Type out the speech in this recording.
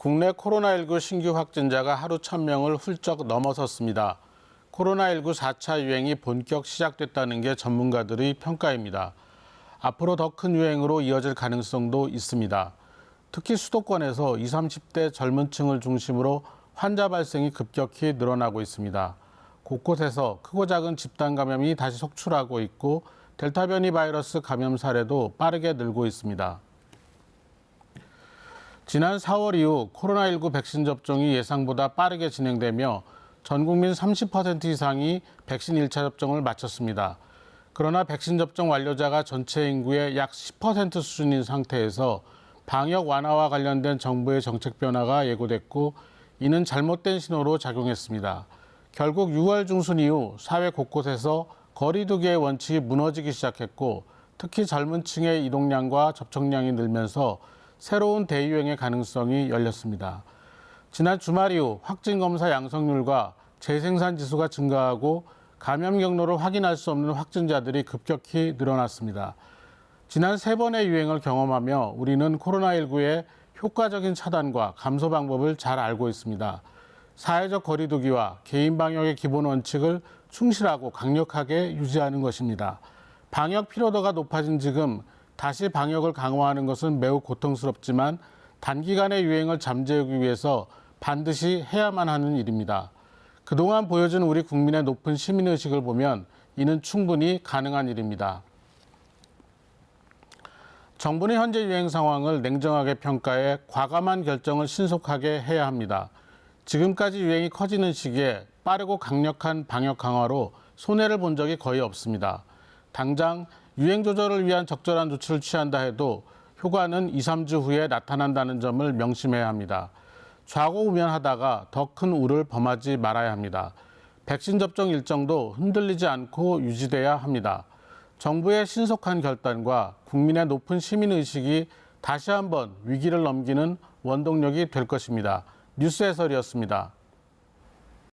국내 코로나19 신규 확진자가 하루 1,000명을 훌쩍 넘어섰습니다. 코로나19 4차 유행이 본격 시작됐다는 게 전문가들의 평가입니다. 앞으로 더 큰 유행으로 이어질 가능성도 있습니다. 특히 수도권에서 20, 30대 젊은 층을 중심으로 환자 발생이 급격히 늘어나고 있습니다. 곳곳에서 크고 작은 집단 감염이 다시 속출하고 있고 델타 변이 바이러스 감염 사례도 빠르게 늘고 있습니다. 지난 4월 이후 코로나19 백신 접종이 예상보다 빠르게 진행되며 전 국민 30% 이상이 백신 1차 접종을 마쳤습니다. 그러나 백신 접종 완료자가 전체 인구의 약 10% 수준인 상태에서 방역 완화와 관련된 정부의 정책 변화가 예고됐고 이는 잘못된 신호로 작용했습니다. 결국 6월 중순 이후 사회 곳곳에서 거리 두기의 원칙이 무너지기 시작했고 특히 젊은 층의 이동량과 접촉량이 늘면서 새로운 대유행의 가능성이 열렸습니다. 지난 주말 이후 확진검사 양성률과 재생산 지수가 증가하고 감염 경로를 확인할 수 없는 확진자들이 급격히 늘어났습니다. 지난 3번의 유행을 경험하며 우리는 코로나19의 효과적인 차단과 감소 방법을 잘 알고 있습니다. 사회적 거리 두기와 개인 방역의 기본 원칙을 충실하고 강력하게 유지하는 것입니다. 방역 피로도가 높아진 지금 다시 방역을 강화하는 것은 매우 고통스럽지만 단기간의 유행을 잠재우기 위해서 반드시 해야만 하는 일입니다. 그동안 보여준 우리 국민의 높은 시민의식을 보면 이는 충분히 가능한 일입니다. 정부는 현재 유행 상황을 냉정하게 평가해 과감한 결정을 신속하게 해야 합니다. 지금까지 유행이 커지는 시기에 빠르고 강력한 방역 강화로 손해를 본 적이 거의 없습니다. 당장 유행 조절을 위한 적절한 조치를 취한다 해도 효과는 2, 3주 후에 나타난다는 점을 명심해야 합니다. 좌고우면하다가 더 큰 우를 범하지 말아야 합니다. 백신 접종 일정도 흔들리지 않고 유지돼야 합니다. 정부의 신속한 결단과 국민의 높은 시민의식이 다시 한번 위기를 넘기는 원동력이 될 것입니다. 뉴스 해설이었습니다.